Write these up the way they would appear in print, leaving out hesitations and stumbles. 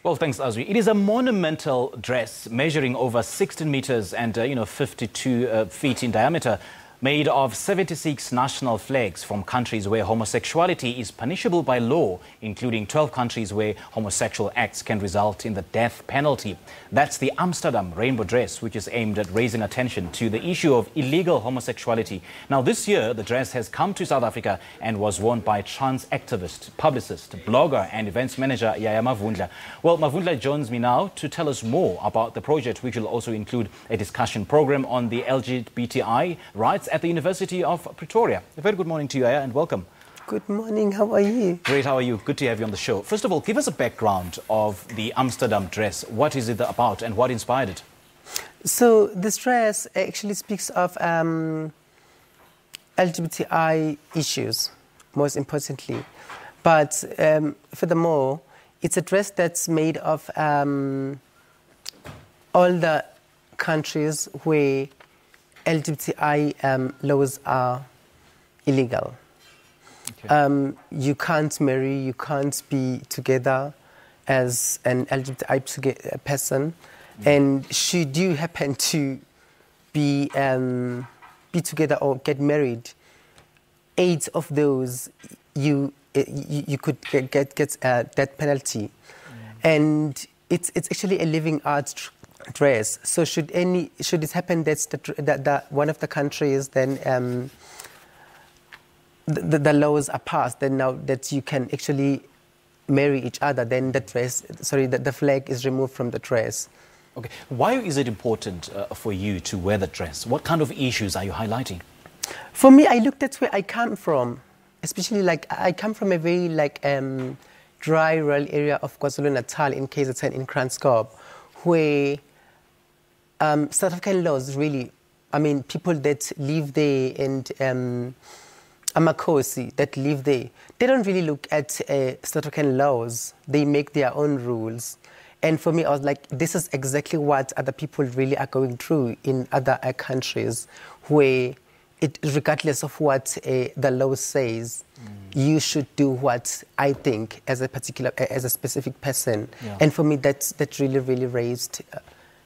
Well, thanks, Azwi. It is a monumental dress measuring over 16 meters and, 52 feet in diameter, made of 76 national flags from countries where homosexuality is punishable by law, including 12 countries where homosexual acts can result in the death penalty. That's the Amsterdam Rainbow Dress, which is aimed at raising attention to the issue of illegal homosexuality. Now, this year, the dress has come to South Africa and was worn by trans activist, publicist, blogger and events manager Yaya Mavundla. Well, Mavundla joins me now to tell us more about the project, which will also include a discussion program on the LGBTI rights at the University of Pretoria. A very good morning to you, Yaya, and welcome. Good morning. How are you? Great. How are you? Good to have you on the show. First of all, give us a background of the Amsterdam dress. What is it about and what inspired it? So this dress actually speaks of LGBTI issues, most importantly. But furthermore, it's a dress that's made of all the countries where LGBTI laws are illegal. Okay. You can't marry, you can't be together as an LGBTI person. And should you happen to be together or get married, 8 of those you could get death penalty. And it's actually a living art dress. So should it happen that one of the countries then the laws are passed, then now that you can actually marry each other, then the flag is removed from the dress. Okay. Why is it important for you to wear the dress? What kind of issues are you highlighting? For me, I looked at where I come from, especially I come from a very dry rural area of KwaZulu-Natal in KZN in Kranskop, where South African laws really, people that live there and Amakosi that live there, they don't really look at South African laws. They make their own rules. And for me, I was like, this is exactly what other people really are going through in other countries, where regardless of what the law says, you should do what I think as a specific person. Yeah. And for me, that really, really raised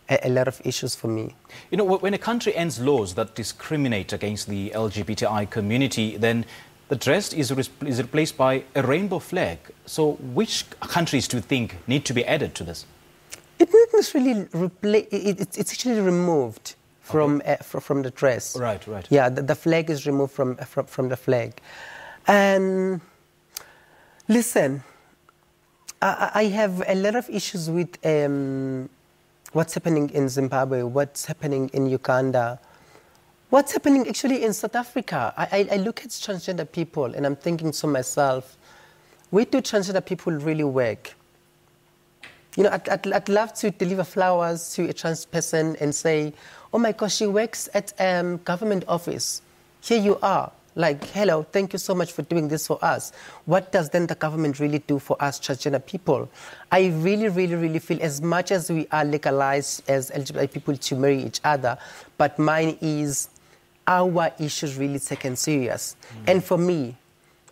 a lot of issues for me. You know, when a country ends laws that discriminate against the LGBTI community, then the dress is replaced by a rainbow flag. So which countries do you think need to be added to this? It not necessarily replace. It's actually removed from the dress. Right. Yeah, the flag is removed from the flag. And listen, I have a lot of issues with what's happening in Zimbabwe, what's happening in Uganda, what's happening actually in South Africa. I look at transgender people and I'm thinking to myself, where do transgender people really work? You know, I'd love to deliver flowers to a trans person and say, oh my gosh, she works at government office. Here you are. Like, hello, thank you so much for doing this for us. What does then the government really do for us transgender people? I really, really, really feel as much as we are legalized as LGBT people to marry each other, but mine is our issues really taken serious. And for me,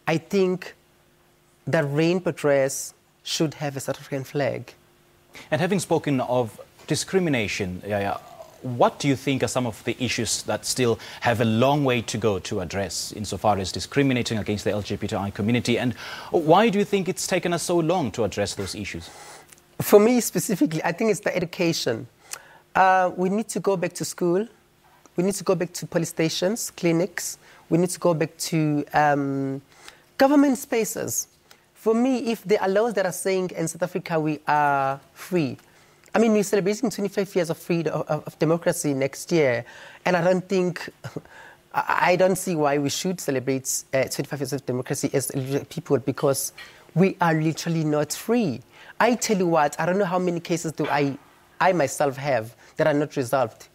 I think the rainbow dress should have a South African flag. And having spoken of discrimination, what do you think are some of the issues that still have a long way to go to address insofar as discriminating against the LGBTI community? And why do you think it's taken us so long to address those issues? For me specifically, I think it's the education. We need to go back to school. We need to go back to police stations, clinics. We need to go back to government spaces. For me, if there are laws that are saying in South Africa we are free, we're celebrating 25 years of freedom, of democracy next year, and I don't see why we should celebrate 25 years of democracy as people, because we are literally not free. I tell you what, I don't know how many cases do I myself have that are not resolved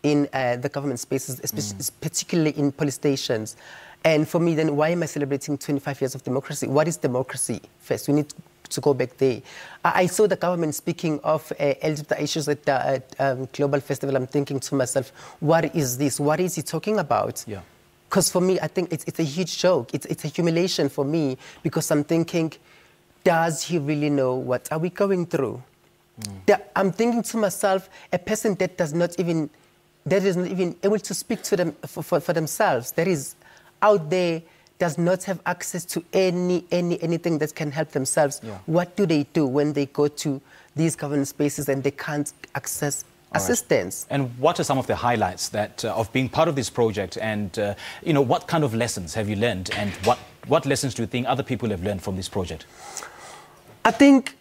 in the government spaces, particularly in police stations. And for me, then, why am I celebrating 25 years of democracy? What is democracy? First, we need to go back there. I saw the government speaking of LGBT issues at the Global Festival. I'm thinking to myself, what is this? What is he talking about? Yeah. Because for me, I think it's a huge joke. It's a humiliation for me, because I'm thinking does he really know what are we going through? I'm thinking to myself, a person that is not even able to speak to them for themselves, that is out there, does not have access to anything that can help themselves. Yeah. What do they do when they go to these government spaces and they can't access assistance? Right. And what are some of the highlights that of being part of this project? And what kind of lessons have you learned? And what lessons do you think other people have learned from this project? I think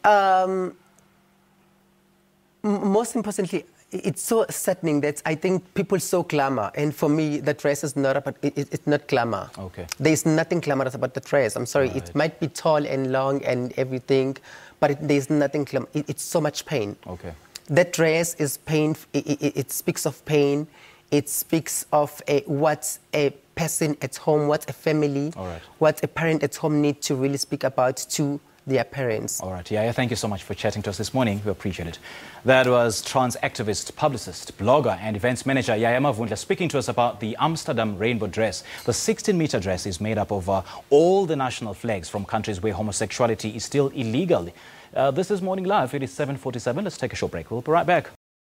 most importantly, it's so saddening that I think people saw glamour, and for me, the dress is not about it's not glamour. Okay. There's nothing glamorous about the dress. I'm sorry, it might be tall and long and everything, but there's nothing glamorous. It's so much pain. Okay. That dress is pain. It speaks of pain. It speaks of what a person at home, what a family, what a parent at home need to really speak about to their parents. All right, Yaya, thank you so much for chatting to us this morning. We appreciate it. That was trans activist, publicist, blogger and events manager Yaya Mavundla speaking to us about the Amsterdam Rainbow Dress. The 16-meter dress is made up of all the national flags from countries where homosexuality is still illegal. This is Morning Live. It is 7:47. Let's take a short break. We'll be right back.